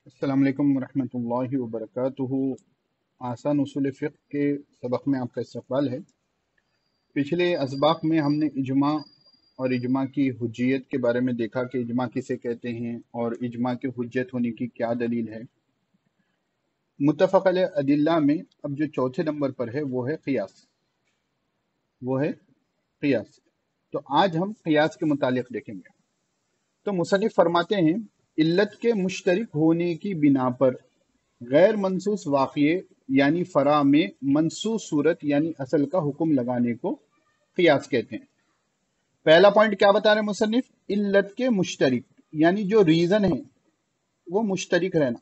अस्सलाम वालेकुम रहमतुल्लाहि व बरकातुहू। आसान उसूल फ़िक़्ह के सबक में आपका इस्तक़बाल है। पिछले असबाक में हमने इजमा और इजमा की हुज्जियत के बारे में देखा कि इजमा किसे कहते हैं और इजमा की हुज्जत होने की क्या दलील है। मुत्तफ़क़ अलैह अदिल्ला में अब जो चौथे नंबर पर है वो है क़ियास। तो आज हम क़ियास के मुतालिक देखेंगे। तो मुसन्निफ़ फरमाते हैं, इल्लत के मुश्तरक होने की बिना पर गैर मनसूस वाक़िए यानी फ़रा में मनसूस सूरत यानी असल का हुक्म लगाने को क़ियास कहते हैं। पहला पॉइंट क्या बता रहे हैं मुसन्निफ़? इल्लत के मुश्तरक यानी जो रीज़न है वो मुश्तरक रहना।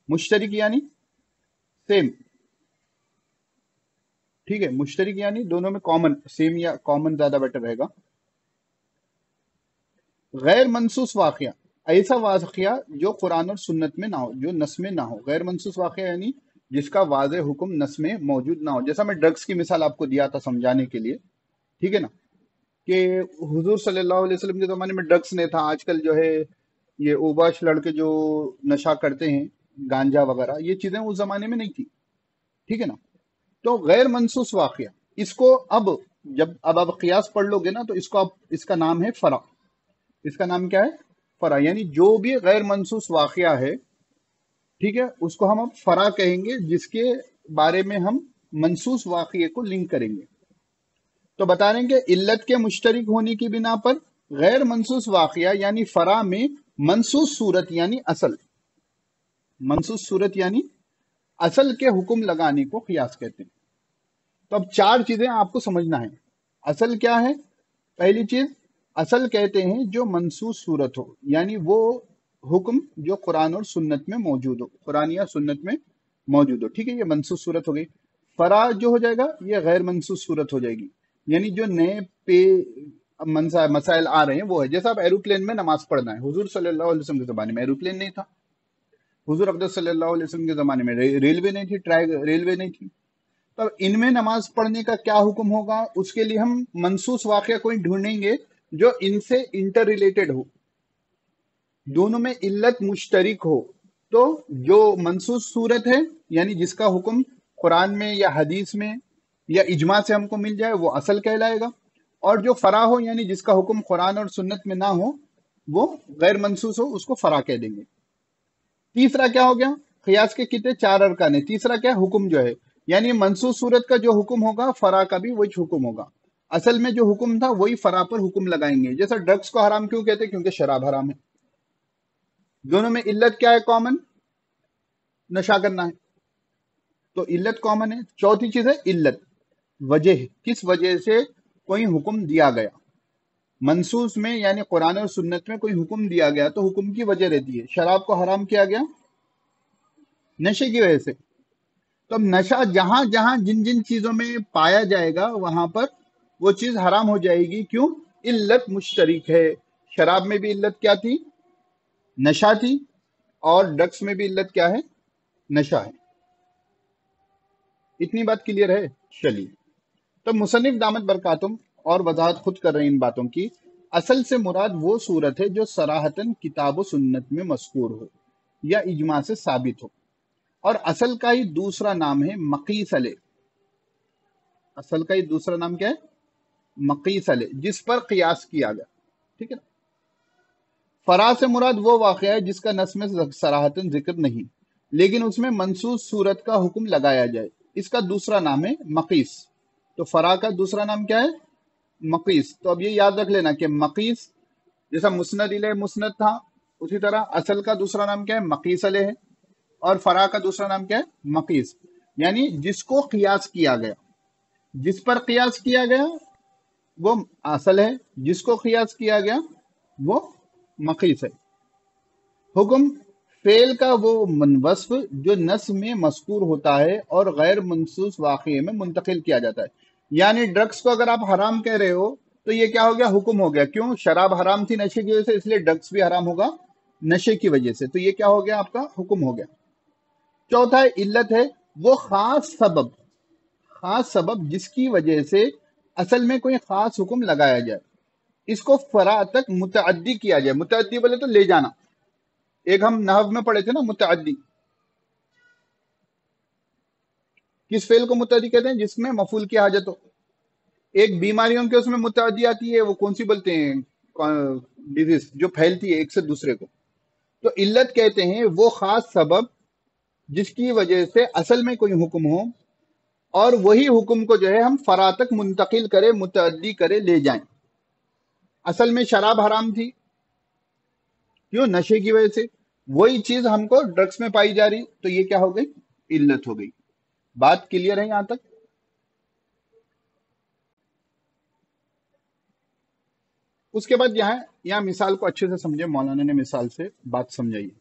मुश्तरक यानी सेम, ठीक है। मुश्तरक यानी दोनों में कॉमन, सेम या कॉमन ज़्यादा बेटर रहेगा। गैर मनसूस वाक़िया, ऐसा वाक़िया जो कुरान और सुन्नत में ना हो, जो नस में ना हो। गैर मनसूस वाक़िया यानी जिसका वाज़े हुक्म नस में मौजूद ना हो। जैसा मैं ड्रग्स की मिसाल आपको दिया था समझाने के लिए, ठीक है ना, कि हुजूर सल्लल्लाहु अलैहि वसल्लम के ज़माने में ड्रग्स नहीं था। आजकल जो है ये ओबाश लड़के जो नशा करते हैं, गांजा वगैरह, ये चीज़ें उस ज़माने में नहीं थी, ठीक है ना। तो गैर मनसूस वाक़िया, इसको अब जब अब आप क़ियास पढ़ लोगे ना, तो इसको आप, इसका नाम है फ़रा। इसका नाम क्या है? फ़रा। यानी जो भी गैर मनसूस वाक़िया है, ठीक है, उसको हम अब फ़रा कहेंगे, जिसके बारे में हम मनसूस वाक़िए को लिंक करेंगे। तो बता रहे हैं कि इल्लत के मुश्तरक होने की बिना पर गैर मनसूस वाक़िया यानी फ़रा में मनसूस सूरत यानी असल, मनसूस सूरत यानी असल के हुक्म लगाने को क़ियास कहते हैं। तो अब चार चीज़ें आपको समझना है। असल क्या है? पहली चीज़, असल कहते हैं जो मनसूस सूरत हो, यानी वो हुक्म जो कुरान और सुन्नत में मौजूद हो, कुरान या सुन्नत में मौजूद हो, ठीक है, ये मनसूस सूरत हो गई। फरा जो हो जाएगा ये गैर मनसूस सूरत हो जाएगी, यानी जो नए पे मसाइल आ रहे हैं वो है। जैसा आप एरोप्लेन में नमाज पढ़ना है, हुजूर सल्लल्लाहु अलैहि वसल्लम के ज़माने में एरोप्लेन नहीं था। हुजूर अक़दस सल्लल्लाहु अलैहि वसल्लम के ज़माने में रेलवे नहीं थी, रेलवे नहीं थी। तब इनमें नमाज पढ़ने का क्या हुक्म होगा? उसके लिए हम मनसूस वाक़या कोई ढूंढेंगे जो इनसे इंटर रिलेटेड हो, दोनों में इल्लत मुश्तरक हो। तो जो मनसूस सूरत है यानी जिसका हुक्म कुरान में या हदीस में या इजमा से हमको मिल जाए वो असल कहलाएगा, और जो फरा हो यानी जिसका हुक्म कुरान और सुन्नत में ना हो वो गैर मनसूस हो, उसको फरा कह देंगे। तीसरा क्या हो गया? क़ियास के कितने? चार अरकान है। तीसरा क्या? हुक्म जो है, यानी मनसूस सूरत का जो हुक्म होगा फरा का भी वही हुक्म होगा। असल में जो हुक्म था वही फरा पर हुक्म लगाएंगे। जैसा ड्रग्स को हराम क्यों कहते हैं? क्योंकि शराब हराम है। दोनों में इल्लत क्या है? कॉमन, नशा करना है, तो इल्लत कॉमन है। चौथी चीज है इल्लत, वजह, किस वजह से कोई हुक्म दिया गया। मनसूस में यानी कुरान और सुन्नत में कोई हुक्म दिया गया तो हुक्म की वजह रहती है। शराब को हराम किया गया नशे की वजह से। तो अब नशा जहां जहां जिन जिन चीजों में पाया जाएगा वहां पर वो चीज हराम हो जाएगी। क्यों? इल्लत मुश्तरक है। शराब में भी इल्लत क्या थी? नशा थी। और ड्रग्स में भी इल्लत क्या है? नशा है। इतनी बात क्लियर है? चलिए, तो मुसन्निफ दामत बरकातुम और वजाहत खुद कर रहे हैं इन बातों की। असल से मुराद वो सूरत है जो सराहतन किताब व सुन्नत में मज़कूर हो या इजमा से साबित हो, और असल का ही दूसरा नाम है मकीस अलैह। असल का ही दूसरा नाम क्या है? मकीस अलैह, जिस पर क़ियास किया गया, ठीक है ना। फरा से मुराद वो वाक़या है जिसका नस में सराहतन जिक्र नहीं, लेकिन उसमें मनसूस सूरत का हुक्म लगाया जाए, इसका दूसरा नाम है मकीस। तो फरा का दूसरा नाम क्या है? मकीस। तो अब ये याद रख लेना कि मकीस, जैसा मुस्नद इले मुस्नद था, उसी तरह असल का दूसरा नाम क्या है? मकीस अलैह है, और फरा का दूसरा नाम क्या है? मकीस। यानी जिसको क़ियास किया गया, जिस पर क़ियास किया गया वो असल है, जिसको क़ियास किया गया वो मकीस है। हुक्म फेल का वो वस्फ जो नस में मज़कूर होता है और गैर मनसूस वाक़ये में मुंतकिल किया जाता है। यानी ड्रग्स को अगर आप हराम कह रहे हो तो ये क्या हो गया? हुक्म हो गया। क्यों? शराब हराम थी नशे की वजह से, इसलिए ड्रग्स भी हराम होगा नशे की वजह से। तो ये क्या हो गया? आपका हुक्म हो गया। चौथा है इल्लत, है वो खास सबब जिसकी वजह से असल में कोई खास हुक्म लगाया जाए, इसको फरा तक मुतअद्दी किया जाए। मुतअद्दी बोले तो ले जाना, एक हम नहव में पढ़े थे ना, मुतअद्दी। किस फेल को मुतअद्दी कहते हैं? जिसमें मफूल की हाजत हो। एक बीमारियों के उसमें मुतअद्दी आती है, वो कौन सी बोलते हैं? डिजीज जो फैलती है एक से दूसरे को। तो इल्लत कहते हैं वो खास सबब जिसकी वजह से असल में कोई हुक्म हो, और वही हुक्म को जो है हम फरा तक मुंतकिल करे, मुतअद्दी करे, ले जाएं। असल में शराब हराम थी, क्यों? नशे की वजह से। वही चीज हमको ड्रग्स में पाई जा रही, तो ये क्या हो गई? इल्लत हो गई। बात क्लियर है यहां तक? उसके बाद यहाँ मिसाल को अच्छे से समझे, मौलाना ने मिसाल से बात समझाई।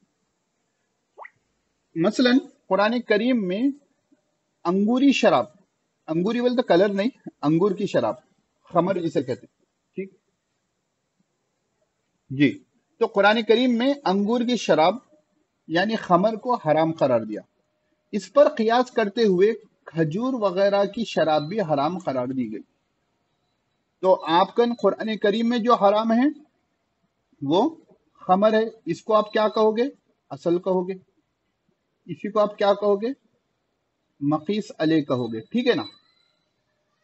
मसलन कुरान करीम में अंगूरी शराब, अंगूरी बोलते कलर नहीं, अंगूर की शराब, खमर जिसे कहते हैं, ठीक जी। तो कुरान करीम में अंगूर की शराब यानी खमर को हराम करार दिया। इस पर कियास करते हुए खजूर वगैरह की शराब भी हराम करार दी गई। तो आपका कुरान करीम में जो हराम है वो खमर है, इसको आप क्या कहोगे? असल कहोगे। इसी को आप क्या कहोगे? मकीस अले कहोगे, ठीक है ना।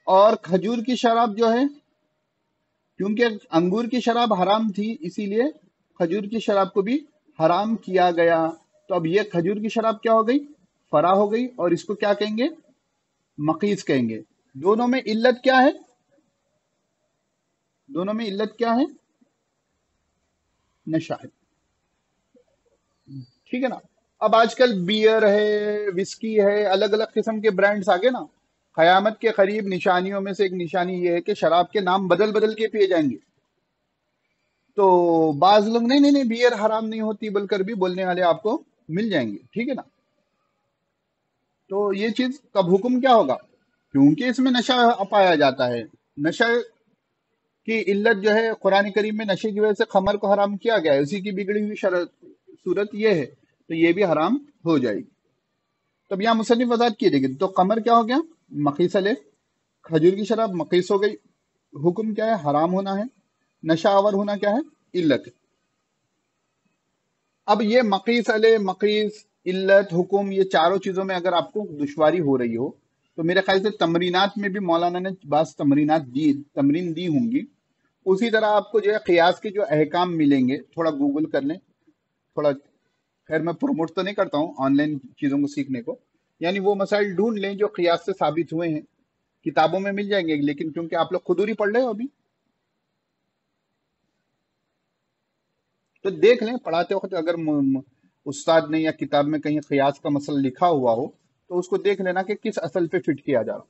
और खजूर की शराब जो है, क्योंकि अंगूर की शराब हराम थी इसीलिए खजूर की शराब को भी हराम किया गया। तो अब ये खजूर की शराब क्या हो गई? फरा हो गई, और इसको क्या कहेंगे? मकीस कहेंगे। दोनों में इल्लत क्या है? दोनों में इल्लत क्या है? नशा है, ठीक है ना। अब आजकल बियर है, विस्की है, अलग अलग किस्म के ब्रांड्स आ गए ना। कयामत के करीब निशानियों में से एक निशानी ये है कि शराब के नाम बदल बदल के पिए जाएंगे। तो बाज लोग नहीं नहीं नहीं बियर हराम नहीं होती बोलकर भी बोलने वाले आपको मिल जाएंगे, ठीक है ना। तो ये चीज कब हुक्म क्या होगा? क्योंकि इसमें नशा पाया जाता है। नशा की इल्लत जो है कुरान करीम में नशे की वजह से खमर को हराम किया गया है, उसी की बिगड़ी हुई सूरत ये है, तो ये भी हराम हो जाएगी। तब यहाँ मुसन्निफ वजाहत की देखिए, तो कमर क्या हो गया? मकीस अले। खजूर की शराब मकीस हो गई। हुक्म क्या है? हराम होना है। नशा आवर होना क्या है? इल्लत है। अब ये मकीस अले, मकीस, इल्लत, हुक्म, ये चारों चीजों में अगर आपको दुश्वारी हो रही हो, तो मेरे ख्याल से तमरीनात में भी मौलाना ने बास तमरीन दी होंगी। उसी तरह आपको जो है कियास के जो अहकाम मिलेंगे, थोड़ा गूगल कर लें। थोड़ा, खैर मैं प्रमोट तो नहीं करता हूँ ऑनलाइन चीजों को सीखने को, यानी वो मसाइल ढूंढ लें जो कियास से साबित हुए हैं। किताबों में मिल जाएंगे, लेकिन क्योंकि आप लोग खुद ही पढ़ रहे हो अभी, तो देख लें पढ़ाते वक्त अगर उस्ताद ने या किताब में कहीं कियास का मसला लिखा हुआ हो, तो उसको देख लेना कि किस असल पे फिट किया जा रहा,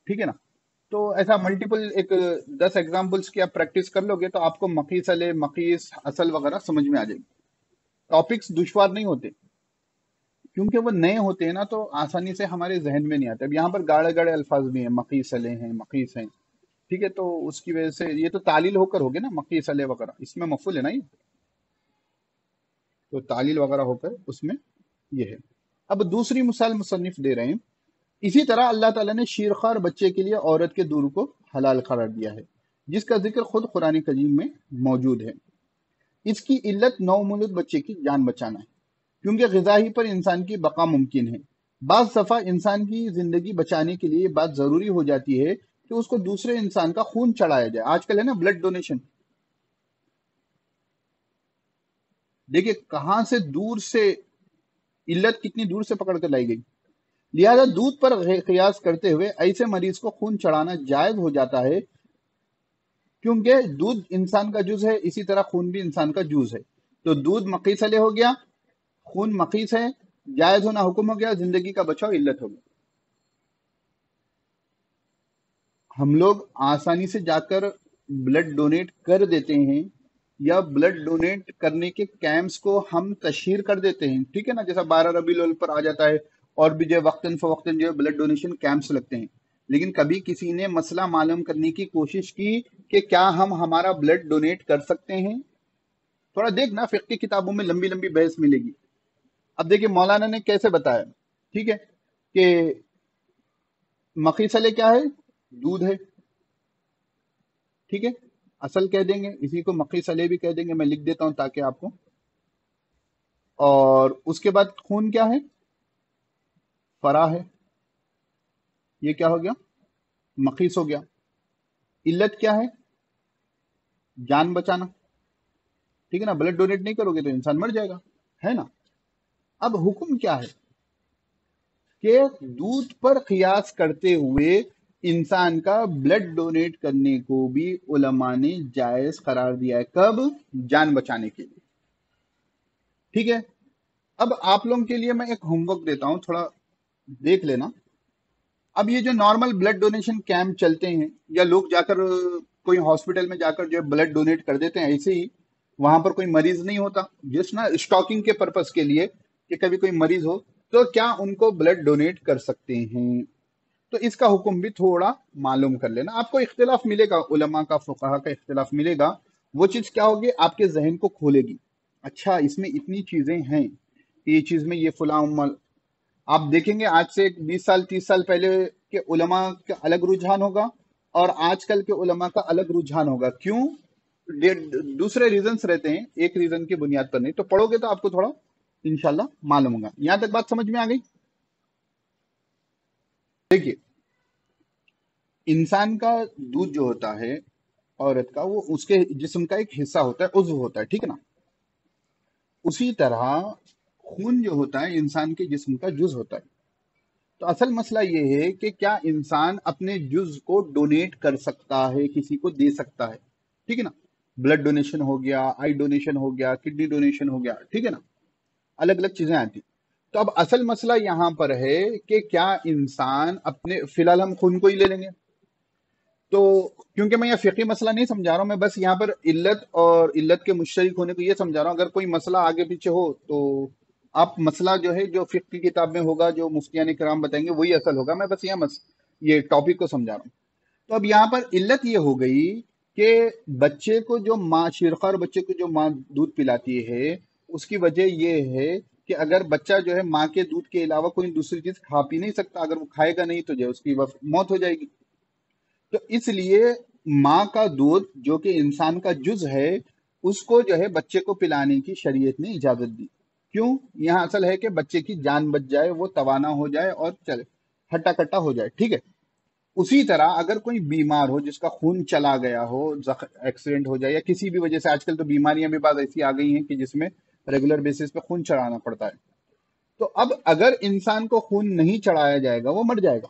ठीक है ना। तो ऐसा मल्टीपल एक 10 एग्जाम्पल्स की आप प्रैक्टिस कर लोगे तो आपको मकीस अले, मकीस असल वगैरह समझ में आ जाएगी। टॉपिक्स दुश्वार नहीं होते, क्योंकि वो नए होते हैं ना, तो आसानी से हमारे जहन में नहीं आते। अब यहाँ पर गाढ़े गाढ़े अल्फाज भी हैं, मकीस अले हैं, मकीस हैं, ठीक है। तो उसकी वजह से ये तो तालील होकर हो गए ना, मकीस अले वगैरह, इसमें मफूल है ना ये, तो तालील वगैरह होकर उसमें ये है। अब दूसरी मिसाल मुसन्निफ दे रहे हैं। इसी तरह अल्लाह ताला ने शीरखार बच्चे के लिए औरत के दूध को हलाल करार दिया है, जिसका जिक्र खुद कुरान करीम में मौजूद है। इसकी इल्लत नौमौलूद बच्चे की जान बचाना है, क्योंकि ग़िज़ा ही पर इंसान की बका मुमकिन है। बाज़ दफ़ा इंसान की ज़िंदगी बचाने के लिए ये बात ज़रूरी हो जाती है कि उसको दूसरे इंसान का खून चढ़ाया जाए। आजकल है ना ब्लड डोनेशन, देखिए कहाँ से दूर से इल्लत कितनी दूर से पकड़ कर लाई गई। लिहाजा दूध पर कियास करते हुए ऐसे मरीज को खून चढ़ाना जायज हो जाता है, क्योंकि दूध इंसान का जुज है, इसी तरह खून भी इंसान का जुज है। तो दूध मकीस अले हो गया, खून मकीस है, जायज होना हुक्म हो गया, जिंदगी का बचाव इल्लत हो गया। हम लोग आसानी से जाकर ब्लड डोनेट कर देते हैं, या ब्लड डोनेट करने के कैंप्स को हम तशहीर कर देते हैं, ठीक है ना। जैसा 12 रबीउल पर आ जाता है, और भी जो है वक्तन फवक्तन जो है ब्लड डोनेशन कैंप्स लगते हैं। लेकिन कभी किसी ने मसला मालूम करने की कोशिश की कि क्या हम हमारा ब्लड डोनेट कर सकते हैं? थोड़ा देखना, फिक्र की किताबों में लंबी लंबी बहस मिलेगी। अब देखिए मौलाना ने कैसे बताया, ठीक है, कि मकीसले क्या है? दूध है, ठीक है। असल कह देंगे, इसी को मक्खी सले भी कह देंगे, मैं लिख देता हूं ताकि आपको और उसके बाद खून क्या है? फरा है। ये क्या हो गया? मखीस हो गया। इल्लत क्या है? जान बचाना। ठीक है ना, ब्लड डोनेट नहीं करोगे तो इंसान मर जाएगा, है ना। अब हुक्म क्या है कि दूध पर कियास करते हुए इंसान का ब्लड डोनेट करने को भी उलमा ने जायज करार दिया है। कब? जान बचाने के लिए। ठीक है। अब आप लोगों के लिए मैं एक होमवर्क देता हूं, थोड़ा देख लेना। अब ये जो नॉर्मल ब्लड डोनेशन कैंप चलते हैं या लोग जाकर कोई हॉस्पिटल में जाकर जो है ब्लड डोनेट कर देते हैं ऐसे ही, वहां पर कोई मरीज नहीं होता, जिस ना स्टॉकिंग के पर्पस के लिए कि कभी कोई मरीज हो तो क्या उनको ब्लड डोनेट कर सकते हैं। तो इसका हुक्म भी थोड़ा मालूम कर लेना। आपको इख्तिलाफ मिलेगा, उलमा का फुकाहा का इख्तिलाफ मिलेगा। वो चीज क्या होगी, आपके जहन को खोलेगी। अच्छा, इसमें इतनी चीजें हैं, ये चीज में ये फुला आप देखेंगे आज से 20 साल 30 साल पहले के उलमा का अलग रुझान होगा और आजकल के उलमा का अलग रुझान होगा। क्यों? दूसरे रीजंस रहते हैं, एक रीजन की बुनियाद पर नहीं। तो पढ़ोगे तो आपको थोड़ा इंशाल्लाह मालूम होगा। यहां तक बात समझ में आ गई? देखिए, इंसान का दूध जो होता है औरत का, वो उसके जिस्म का एक हिस्सा होता है, उज्व होता है, ठीक है ना। उसी तरह खून जो होता है इंसान के जिस्म का जुज होता है। तो असल मसला ये है कि क्या इंसान अपने जुज को डोनेट कर सकता है, किसी को दे सकता है, ठीक है ना। ब्लड डोनेशन हो गया, आई डोनेशन हो गया, किडनी डोनेशन हो गया, ठीक है ना। अलग अलग चीजें आती। तो अब असल मसला यहां पर है कि क्या इंसान अपने, फिलहाल हम खून को ही ले लेंगे, तो क्योंकि मैं यहाँ फिकी मसला नहीं समझा रहा हूँ, मैं बस यहाँ पर इल्लत और इल्लत के मुश्तरक होने को ये समझा रहा हूँ। अगर कोई मसला आगे पीछे हो तो आप मसला जो है जो फिक की किताब में होगा, जो मुफ्तियान किराम बताएंगे वही असल होगा। मैं बस यहाँ ये टॉपिक को समझा रहा हूँ। तो अब यहाँ पर इल्लत ये हो गई कि बच्चे को जो माँ शीरखा और बच्चे को जो माँ दूध पिलाती है, उसकी वजह ये है कि अगर बच्चा जो है माँ के दूध के अलावा कोई दूसरी चीज खा पी नहीं सकता, अगर वो खाएगा नहीं तो जो है उसकी मौत हो जाएगी। तो इसलिए माँ का दूध जो कि इंसान का जुज है, उसको जो है बच्चे को पिलाने की शरीयत ने इजाजत दी। क्यों? यहाँ असल है कि बच्चे की जान बच जाए, वो तवाना हो जाए और चले हट्टा कट्टा हो जाए, ठीक है। उसी तरह अगर कोई बीमार हो, जिसका खून चला गया हो, एक्सीडेंट हो जाए या किसी भी वजह से, आजकल तो बीमारियां भी बाद ऐसी आ गई हैं कि जिसमें रेगुलर बेसिस पे खून चढ़ाना पड़ता है। तो अब अगर इंसान को खून नहीं चढ़ाया जाएगा, वो मर जाएगा।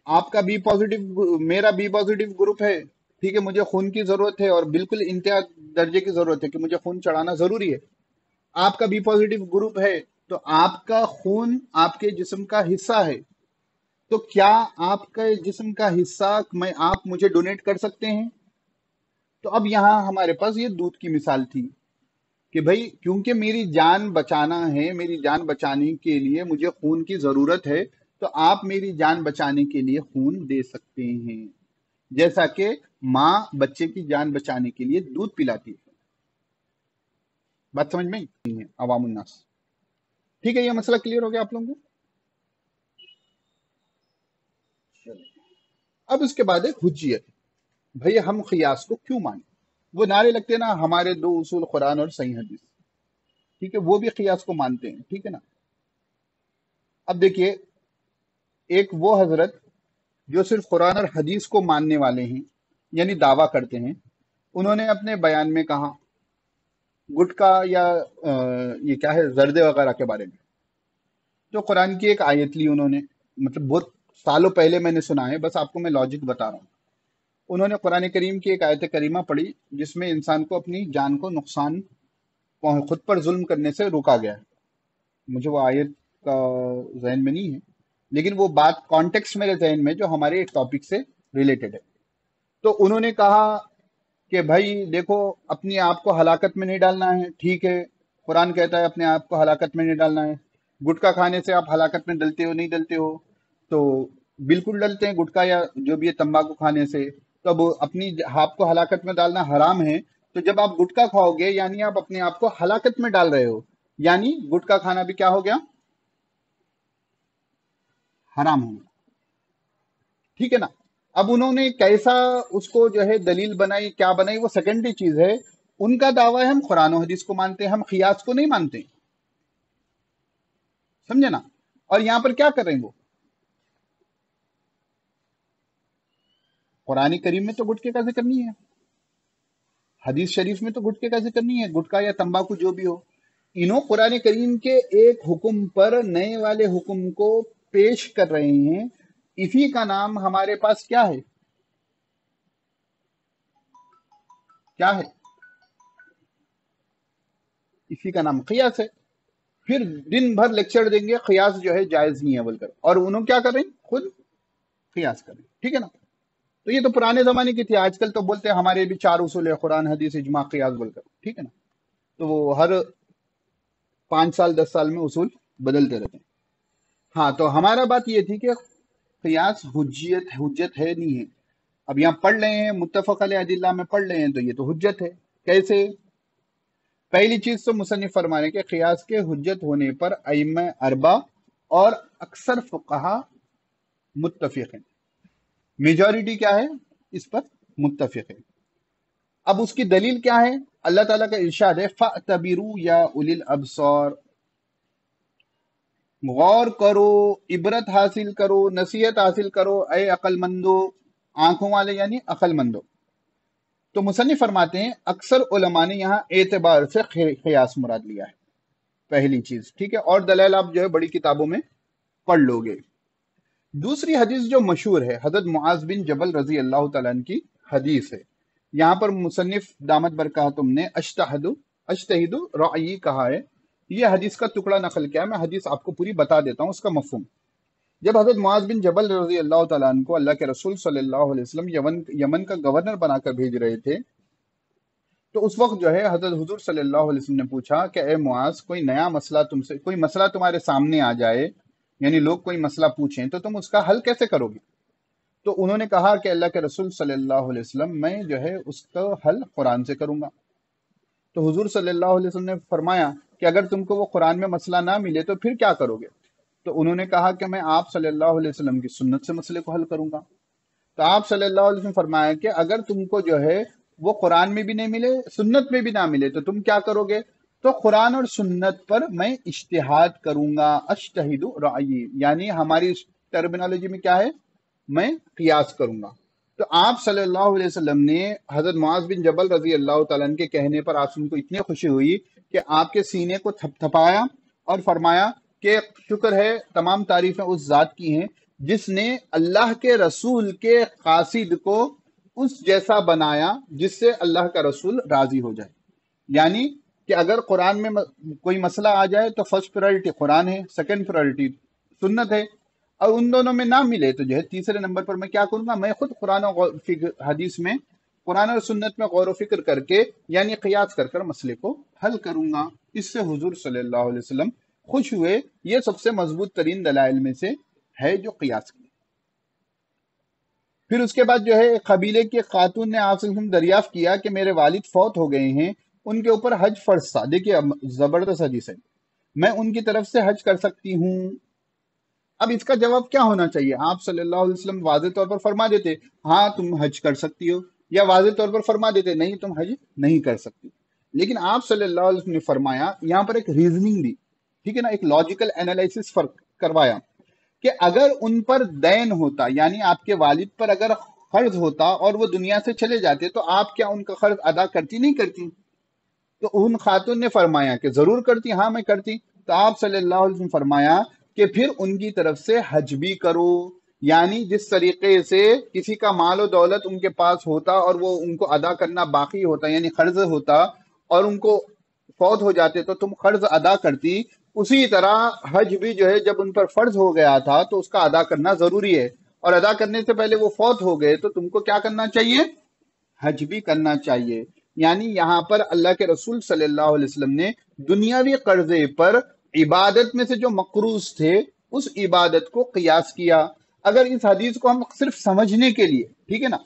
आपका बी पॉजिटिव, मेरा बी पॉजिटिव ग्रुप है, ठीक है, मुझे खून की जरूरत है और बिल्कुल इंतहा दर्जे की जरूरत है कि मुझे खून चढ़ाना जरूरी है। आपका बी पॉजिटिव ग्रुप है, तो आपका खून आपके जिस्म का हिस्सा है। तो क्या आपके जिस्म का हिस्सा मैं, आप मुझे डोनेट कर सकते हैं? तो अब यहां हमारे पास ये दूध की मिसाल थी कि भाई क्योंकि मेरी जान बचाना है, मेरी जान बचाने के लिए मुझे खून की जरूरत है, तो आप मेरी जान बचाने के लिए खून दे सकते हैं, जैसा कि माँ बच्चे की जान बचाने के लिए दूध पिलाती है। बात समझ में नहीं है अवामुन्नास? ठीक है, ये मसला क्लियर हो गया आप लोगों को? अब उसके बाद है हुज्जियत। भैया हम कियास को क्यों माने? वो नारे लगते हैं ना, हमारे दो उसूल कुरान और सही हदीस, ठीक है, वो भी कियास को मानते हैं, ठीक है ना। अब देखिए, एक वो हजरत जो सिर्फ कुरान और हदीस को मानने वाले हैं, यानी दावा करते हैं, उन्होंने अपने बयान में कहा गुटखा या ये क्या है, जर्दे वगैरह के बारे में। तो कुरान की एक आयत ली उन्होंने, मतलब बहुत सालों पहले मैंने सुना है, बस आपको मैं लॉजिक बता रहा हूँ। उन्होंने कुरान करीम की एक आयत करीमा पढ़ी जिसमें इंसान को अपनी जान को नुकसान, खुद पर जुल्म करने से रोका गया है। मुझे वो आयत का जहन में नहीं है, लेकिन वो बात कॉन्टेक्स्ट मेरे जहन में जो हमारे टॉपिक से रिलेटेड है। तो उन्होंने कहा कि भाई देखो, अपने आप को हलाकत में नहीं डालना है, ठीक है, कुरान कहता है अपने आप को हलाकत में नहीं डालना है। गुटखा खाने से आप हलाकत में डलते हो नहीं डलते हो? तो बिल्कुल डलते हैं, गुटखा या जो भी है तंबाकू खाने से। तो अब अपनी आपको हलाकत में डालना हराम है, तो जब आप गुटखा खाओगे यानी आप अपने आप को हलाकत में डाल रहे हो, यानी गुटखा खाना भी क्या हो गया? हराम हो गया, ठीक है ना। अब उन्होंने कैसा उसको जो है दलील बनाई, क्या बनाई, वो सेकेंडरी चीज है। ان کا دعویٰ ہے ہم قرآن و حدیث کو مانتے ہیں، ہم قیاس کو نہیں مانتے، سمجھے نا؟ اور یہاں پر کیا کر رہے ہیں وہ؟ قرآن کریم میں تو گٹکے کا ذکر نہیں ہے، حدیث شریف میں تو گٹکے کا ذکر نہیں ہے، گٹکا یا تمباکو جو بھی ہو، انہوں قرآن کریم کے ایک حکم پر نئے والے حکم کو پیش کر رہے ہیں، اسی کا نام ہمارے پاس کیا ہے؟ کیا ہے؟ اسی کا نام قیاس ہے۔ پھر دن بھر لیکچر دیں گے قیاس جو ہے جائز نہیں ہے بول کر، اور انہوں کیا کر رہے ہیں؟ خود قیاس کر رہے ہیں، ٹھیک ہے نا؟ تو یہ تو پرانے زمانے کی تھی، آج کل تو بولتے ہیں ہمارے بھی 4 اصول ہے، قرآن حدیث اجماع قیاس بول کر، ٹھیک ہے نا؟ تو وہ ہر 5 سال 10 سال میں اصول بدلتے رہتے ہیں۔ ہاں تو ہمارا بات یہ تھی کہ قیاس حجت ہے نہیں ہے۔ اب یہاں پڑھ رہے ہیں متفق علیہ ادلہ میں پڑھ رہے ہیں تو یہ تو حجت ہے۔ کیسے؟ پہلی چیز تو مصنف فرما رہے ہیں کہ قیاس کے حجت ہونے پر ائمہ اربع اور اکثر فقہا متفق ہیں، میجورٹی کیا ہے اس پر؟ متفق ہے۔ اب اس کی دلیل کیا ہے؟ اللہ تعالیٰ کا ارشاد ہے فَاعْتَبِرُوا یا اولی الابصار، غور کرو، عبرت حاصل کرو، نصیحت حاصل کرو اے عقل مندو، آنکھوں والے یعنی عقل مندو۔ تو مصنف فرماتے ہیں اکثر علماء نے یہاں اعتبار سے قیاس مراد لیا ہے، پہلی چیز، ٹھیک ہے، اور دلائل آپ جو ہے بڑی کتابوں میں پڑھ لو گے۔ دوسری حدیث جو مشہور ہے حضرت معاذ بن جبل رضی اللہ تعالیٰ عنہ کی حدیث ہے، یہاں پر مصنف دامت برکاتہم نے اجتہد رأیی کہا ہے، یہ حدیث کا ٹکڑا نقل کیا ہے، میں حدیث آپ کو پوری بتا دیتا ہوں اس کا مفہوم۔ جب حضرت معاذ بن جبل رضی اللہ تعالیٰ عنہ کو اللہ کے رسول صلی اللہ علیہ وسلم یمن کا گورنر بنا کر بھیج رہے تھے، تو اس وقت جو ہے حضرت حضور صلی اللہ علیہ وسلم نے پوچھا کہ اے معاذ، کوئی نیا مسئلہ کوئی مسئلہ تمہارے سامنے آ جائے، یعنی لوگ کوئی مسئلہ پوچھیں تو تم اس کا حل کیسے کرو گے؟ تو انہوں نے کہا کہ اللہ کے رسول صلی اللہ علیہ وسلم میں جو ہے اس کا حل قرآن سے کروں گا۔ تو حضور صلی اللہ علیہ وسلم نے فرمایا کہ اگر تم کو وہ قرآن میں مسئلہ نہ ملے تو پھر کیا کرو گے؟ تو انہوں نے کہا کہ میں آپ صلی اللہ علیہ وسلم کی سنت سے مسئلے کو حل کروں گا۔ تو آپ صلی اللہ علیہ وسلم نے فرمایا کہ اگر تم کو جو ہے وہ قرآن میں بھی نہیں ملے، سنت میں بھی نہ ملے تو تم کیا کرو گے؟ تو قرآن اور سنت پر میں اجتہاد کروں گا، اجتہد رأیی، یعنی ہماری ٹرمینالوجی میں کیا ہے؟ میں قیاس کروں گا۔ تو آپ صلی اللہ علیہ وسلم نے حضرت معاذ بن جبل رضی اللہ تعالیٰ عنہ کے کہنے پر آپ کو اتنی خوشی ہوئی کہ آپ کے سینے کو تھپ تھپایا اور فرمایا کہ شکر ہے، تمام تعریفیں اس ذات کی ہیں جس نے اللہ کے رسول کے قاصد کو اس جیسا بنایا جس سے اللہ کا رسول راضی ہو جائے۔ یعنی کہ اگر قرآن میں کوئی مسئلہ آ جائے تو فرسٹ پرائرٹی قرآن ہے، سیکنڈ پرائرٹی سنت ہے، اور ان دونوں میں نہ ملے تو جو ہے تیسرے نمبر پر میں کیا کروں گا؟ میں خود قرآن و حدیث میں، قرآن اور سنت میں غور و فکر کر کے یعنی قیاس کر کر مسئلے کو حل کروں گا۔ اس سے حضور صلی اللہ علیہ وسلم خوش ہوئے۔ یہ سب سے مضبوط ترین دلائل میں سے ہے جو قیاس کی۔ پھر اس کے بعد جو ہے ایک قبیلے کی خاتون نے آپ سے دریافت کیا کہ میرے والد فوت ہو گئے ہیں، ان کے اوپر حج فرض تھا۔ دیکھیے زبردست حدیث ہے، میں ان کی طرف سے حج کر سکتی ہوں؟ اب اس کا جواب کیا ہونا چاہیے؟ آپ صلی اللہ علیہ وسلم واضح طور پر فرما دیتے ہاں تم حج کر سکتی ہو، یا واضح طور پر فرما دیتے نہیں تم حج نہیں کر سکتی۔ لیکن آپ صلی اللہ علیہ وسلم نے فرمایا، یہاں پر ایک ریزننگ دی، ٹھیک ہے نا، ایک لاجیکل انالیسس کروایا کہ اگر ان پر دین ہوتا، یعنی آپ کے والد پر اگر قرض ہوتا اور وہ دنیا سے چلے جاتے تو آپ کیا ان کا قرض ادا کرتی نہیں کرتی؟ تو ان خاتون نے فرمایا کہ ضرور کرتی، ہاں میں کرتی۔ تو آپ صلی اللہ علیہ وسلم فرمایا کہ پھر ان کی طرف سے حج بھی کرو، یعنی جس طریقے سے کسی کا مال و دولت ان کے پاس ہوتا اور وہ ان کو ادا کرنا باقی ہوتا، یعنی قرض ہوتا، اور ان کو فوت ہو جاتے تو تم قرض ادا کرتی، اسی طرح حج بھی جو ہے جب ان پر فرض ہو گیا تھا تو اس کا ادا کرنا ضروری ہے، اور ادا کرنے سے پہلے وہ فوت ہو گئے تو تم کو کیا کرنا چاہیے؟ حج بھی کرنا چاہیے۔ یعنی یہاں پر اللہ کے رسول صلی اللہ علیہ وسلم نے دنیاوی قرضے پر عبادت میں سے جو مقروض تھے اس عبادت کو قیاس کیا۔ اگر اس حدیث کو ہم صرف سمجھنے کے لیے، ٹھیک ہے نا،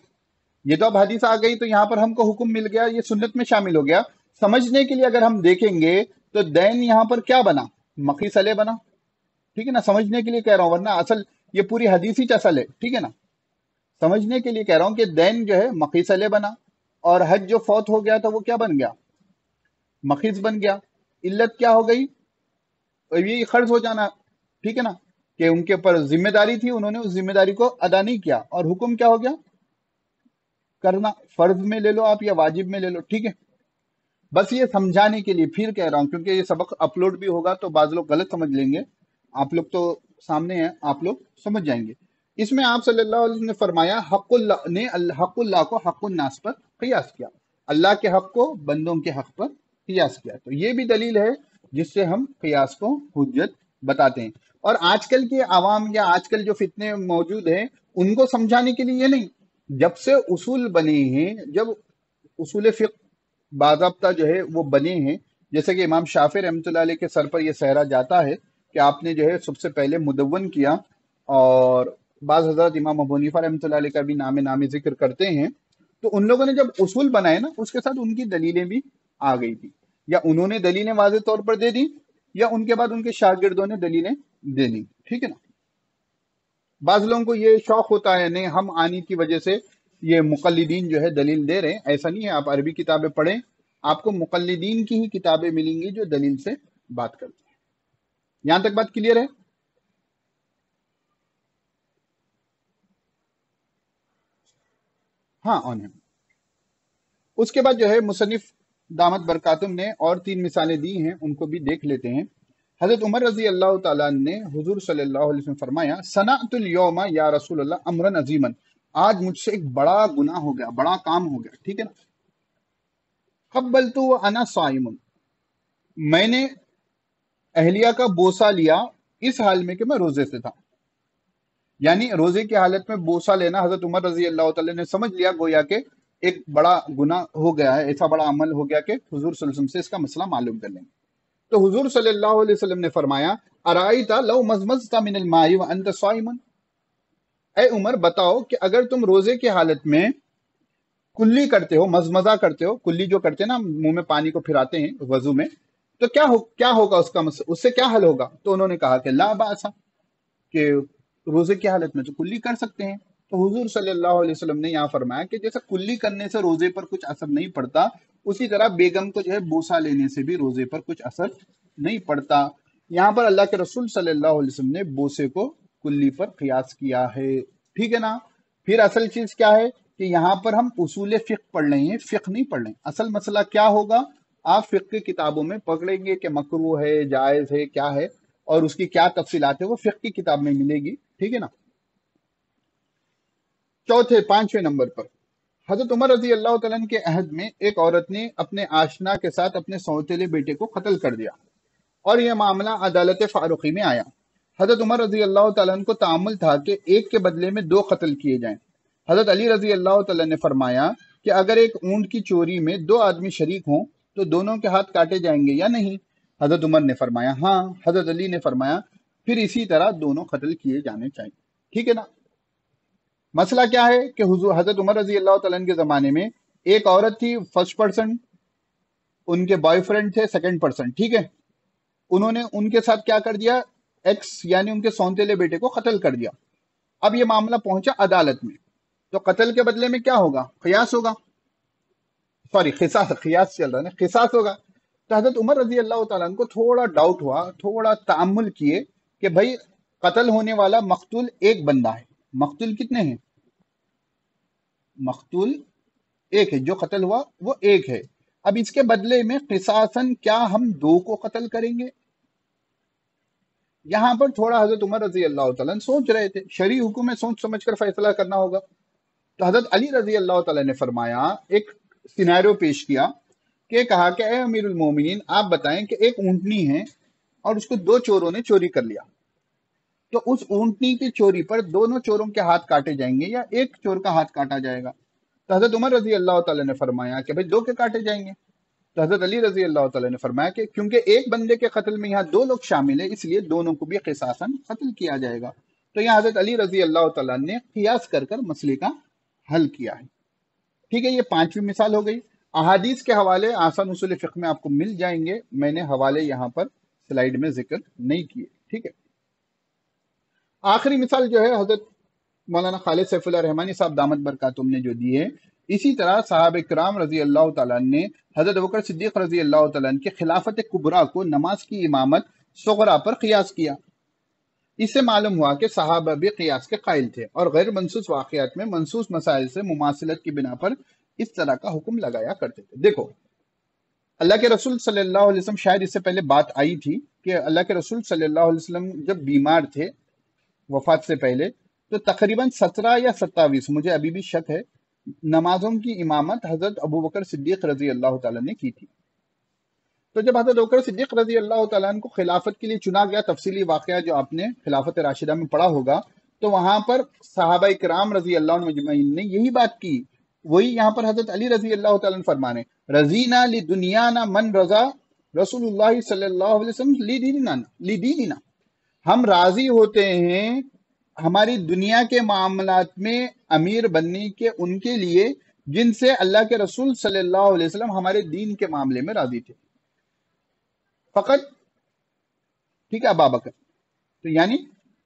یہ تو اب حدیث آ گئی تو یہاں پر ہم کو حکم مل گیا، یہ سنت میں شامل ہو گیا، سمجھنے کے لیے اگر ہم دیکھیں گے تو دین یہاں پر کیا بنا؟ مقی صلح بنا، ٹھیک ہے نا، سمجھنے کے لیے کہہ رہا ہوں، ورنہ اصل یہ پوری حدیث ہی اصل ہے، ٹھیک ہے نا، سمجھنے کے لیے کہہ رہا ہوں کہ دین جو ہے مقی صلح بنا۔ और हज जो फौत हो गया था वो क्या बन गया, मखीज बन गया। इल्लत क्या हो गई, ये खर्च हो जाना, ठीक है ना, कि उनके ऊपर जिम्मेदारी थी, उन्होंने उस जिम्मेदारी को अदा नहीं किया, और हुक्म क्या हो गया, करना। फर्ज में ले लो आप या वाजिब में ले लो, ठीक है। बस ये समझाने के लिए फिर कह रहा हूं, क्योंकि ये सबक अपलोड भी होगा तो बाज लोग गलत समझ लेंगे, आप लोग तो सामने हैं, आप लोग समझ जाएंगे। इसमें आप सल्लल्लाहु अलैहि वसल्लम ने फरमाया हक़ुल्लाह को हक़ुन नास पर कियास किया, अल्लाह के हक को बंदों के हक पर कियास किया। तो ये भी दलील है जिससे हम कियास को हुज्जत बताते हैं। और आजकल के आवाम या आजकल जो फितने मौजूद हैं उनको समझाने के लिए ये नहीं, जब से उसूल बने हैं, जब उसूल फिक़्ह बाज़ाब्ता जो है वो बने हैं, जैसे कि इमाम शाफी रहमतुल्लाह अलैह के सर पर यह सहरा जाता है कि आपने जो है सबसे पहले मुदव्वन किया, और बाज़ हज़रत इमाम अबू हनीफा रहमतुल्लाह अलैह का भी नामे जिक्र करते हैं। तो उन लोगों ने जब उसूल बनाए ना, उसके साथ उनकी दलीलें भी आ गई थी, या उन्होंने दलीलें वाज़ेह तौर पर दे दी, या उनके बाद उनके शागिर्दों ने दलीलें दे दी, ठीक है ना। बाज़ लोगों को ये शौक होता है, नहीं हम आनी की वजह से ये मुक़ल्लिदीन जो है दलील दे रहे हैं, ऐसा नहीं है। आप अरबी किताबें पढ़ें, आपको मुक़ल्लिदीन की ही किताबें मिलेंगी जो दलील से बात करती हैं। यहां तक बात क्लियर है? हाँ, ऑन है। उसके बाद जो है मुसन्निफ दामत बरकातुम ने और 3 मिसालें दी हैं, उनको भी देख लेते हैं। हजरत उमर रजी अल्लाह तआला ने हुजूर सल्लल्लाहु अलैहि वसल्लम फरमाया, सनातुल यौमा या रसूल अल्लाह अमरन अजीमन, आज मुझसे एक बड़ा गुनाह हो गया, बड़ा काम हो गया, ठीक है ना। कब्बलतु व अना साइमुन, मैंने अहलिया का बोसा लिया इस हाल में कि मैं रोजे से था। यानी रोजे की हालत में बोसा लेना हजरत उमर रजी अल्लाह तआला ने समझ लिया, गोया के एक बड़ा गुनाह हो गया है, ऐसा बड़ा अमल हो गया कि हुजूर सल्लल्लाहु अलैहि वसल्लम से इसका मसला मालूम कर लेंगे। तो हुजूर सल्लल्लाहु अलैहि वसल्लम ने फरमाया, अराइता लौ मज़मज़ता मिनल माई व अंत साइमन, ए उमर बताओ कि अगर तुम रोजे की हालत में कुल्ली करते हो, मजमजा करते हो, कुल्ली जो करते हैं ना, मुंह में पानी को फिराते हैं वजू में, तो क्या होगा उसका उससे क्या हल होगा? तो उन्होंने कहा कि ला बासा, कि रोजे की हालत में तो कुल्ली कर सकते हैं। तो हुजूर सल्लल्लाहु अलैहि वसल्लम ने यहाँ फरमाया कि जैसे कुल्ली करने से रोजे पर कुछ असर नहीं पड़ता, उसी तरह बेगम को जो है बोसा लेने से भी रोजे पर कुछ असर नहीं पड़ता। यहाँ पर अल्लाह के रसूल सल्लल्लाहु अलैहि वसल्लम ने बोसे को कुल्ली पर कियास किया है, ठीक है ना। फिर असल चीज क्या है कि यहाँ पर हम उसूल फिक्र पढ़ रहे हैं, फिक्र नहीं पढ़ रहे हैं। असल मसला क्या होगा, आप फिक्र की किताबों में पकड़ेंगे कि मकरूह है, जायज है, क्या है, और उसकी क्या तफसीलात है, वो फिक्र की किताब में मिलेगी, ठीक है ना। चौथे 5वें नंबर पर, हजरत उमर रजी अल्लाह तआला के अहद में एक औरत ने अपने आशना के साथ अपने सौतेले बेटे को कत्ल कर दिया, और यह मामला अदालत फारूकी में आया। हजरत उमर रजी अल्लाह तआला को तामुल था कि एक के बदले में 2 कत्ल किए जाएं। हजरत अली रजी अल्लाह तआला ने फरमाया कि अगर एक ऊंट की चोरी में 2 आदमी शरीक हों तो दोनों के हाथ काटे जाएंगे या नहीं? हजरत उमर ने फरमाया हाँ। हजरत अली ने फरमाया फिर इसी तरह दोनों कत्ल किए जाने चाहिए, ठीक है ना। मसला क्या है कि हुजूर हजरत उमर रजी अल्लाह तआला के जमाने में एक औरत थी, फर्स्ट पर्सन, उनके बॉयफ्रेंड थे सेकंड पर्सन, ठीक है। उन्होंने उनके साथ क्या कर दिया, एक्स यानी उनके सौतेले बेटे को कत्ल कर दिया। अब ये मामला पहुंचा अदालत में, तो कत्ल के बदले में क्या होगा, क़ियास होगा, सॉरी क़ियास चल रहा है ना, क़िसास होगा। तो हजरत उमर रजी अल्लाह तआला को थोड़ा डाउट हुआ, थोड़ा तामुल किए कि भाई कत्ल होने वाला मकतूल एक बंदा है, मकतूल कितने हैं, मकतूल एक है, जो कत्ल हुआ वो एक है। अब इसके बदले में क़िसासन क्या हम 2 को कत्ल करेंगे? यहां पर थोड़ा हजरत उमर रजी अल्लाह तआला सोच रहे थे, शरी हुक्म में सोच समझ कर फैसला करना होगा। तो हजरत अली रजी अल्लाह तआला ने फरमाया, एक सिनेरियो पेश किया कि कहा कि ए अमीरुल मोमिनीन, आप बताएं कि एक ऊंटनी है और उसको 2 चोरों ने चोरी कर लिया, तो उस ऊंटनी की चोरी पर दोनों चोरों के हाथ काटे जाएंगे या एक चोर का हाथ काटा जाएगा? तो हजरत उमर रजी अल्लाह तआला ने फरमाया कि भाई 2 के काटे जाएंगे। तो हजरत अली रजी अल्लाह तआला ने फरमाया कि क्योंकि एक बंदे के कत्ल में यहाँ 2 लोग शामिल है, इसलिए दोनों को भी क़िसासन कत्ल किया जाएगा। तो यहाँ हजरत अली रजी अल्लाह तआला ने कियास कर कर मसले का हल किया है, ठीक है। ये 5वीं मिसाल हो गई। अहादीस के हवाले आसान उसूल फ़िक़्ह में आपको मिल जाएंगे, मैंने हवाले यहाँ पर स्लाइड में जिक्र नहीं किए, ठीक है। आखिरी मिसाल जो है हजरत मौलाना खालिद सैफुल्लाह रहमानी साहब दामत बरकातुम ने जो दी है, इसी तरह साहब کرام रजी अल्लाह तआला ने हजरत अबू बकर सिद्दीक रजी अल्लाह तआला के खिलाफत कुबरा को नमाज की इमामत सुगरा पर कियास किया। इससे मालूम हुआ कि सहाबा भी कियास के कायल थे और गैर मनसूस वाक़यात में मनसूस मसाइल से मुमासिलत की बिना पर इस तरह का हुक्म लगाया करते थे। देखो, अल्लाह के रसूल सल्लल्लाहु अलैहि वसल्लम, शायद इससे पहले बात आई थी कि अल्लाह के रसूल सल्लल्लाहु अलैहि वसल्लम जब बीमार थे वफात से पहले, तो तकरीबन 17 या 27, मुझे अभी भी शक है, नमाजों की इमामत हजरत अबू बकर सिद्दीक रजी अल्लाह तआला ने की थी। तो जब हजरत अबू बकर सिद्दीक रजी अल्लाह तआला अन्हु को खिलाफत के लिए चुना गया, तफसीली वाकया जो आपने खिलाफत राशिदा में पढ़ा होगा, तो वहां पर सहाबा इकराम रजी अल्लाह मजमईन ने यही बात की। वही यहाँ पर हजरत अली रजी अल्लाह तआला अन्हु फरमा रहे, रजीना ली दुनियाना मन रजा रसूलुल्लाह सल्लल्लाहु अलैहि वसल्लम ली दीनिना, हम राजी होते हैं हमारी दुनिया के मामलात में अमीर बनने के उनके लिए जिनसे अल्लाह के रसूल सल्लल्लाहु अलैहि वसल्लम हमारे दीन के मामले में राजी थे। फकत, ठीक है, अबा बकर, तो यानी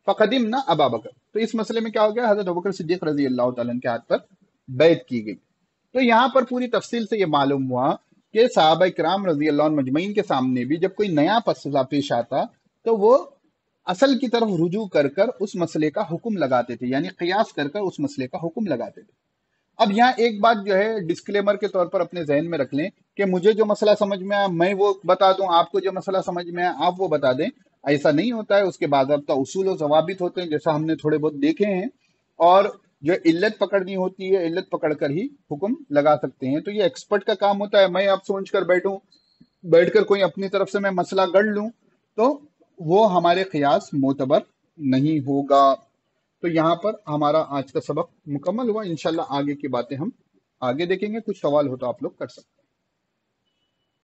फकदिम ना अबा बकर, तो इस मसले में क्या हो गया, हजरत अबू बकर सिद्दीक रजी अल्लाह तआला के हाथ पर बैत की गई। तो यहाँ पर पूरी तफसील से ये मालूम हुआ कि सहाबा इकराम रजी अल्लाह मजमईन के सामने भी जब कोई नया मसला पेश आता तो वो असल की तरफ रुजू कर कर उस मसले का हुक्म लगाते थे, यानी कियास कर कर उस मसले का हुक्म लगाते थे। अब यहाँ एक बात जो है डिस्क्लेमर के तौर पर अपने जहन में रख लें कि मुझे जो मसला समझ में आया मैं वो बता दूं, आपको जो मसला समझ में आया आप वो बता दें, ऐसा नहीं होता है। उसके बाज़ाब्ता उसूल और ज़वाबित होते हैं, जैसा हमने थोड़े बहुत देखे हैं, और जो इल्लत पकड़नी होती है, इल्लत पकड़ कर ही हुक्म लगा सकते हैं। तो ये एक्सपर्ट का काम होता है। मैं अब सोच कर बैठकर कोई अपनी तरफ से मैं मसला गढ़ लूं तो वो हमारे क़ियास मोतबर नहीं होगा। तो यहाँ पर हमारा आज का सबक मुकम्मल हुआ। इंशाल्लाह आगे की बातें हम आगे देखेंगे। कुछ सवाल हो तो आप लोग कर सकते हैं।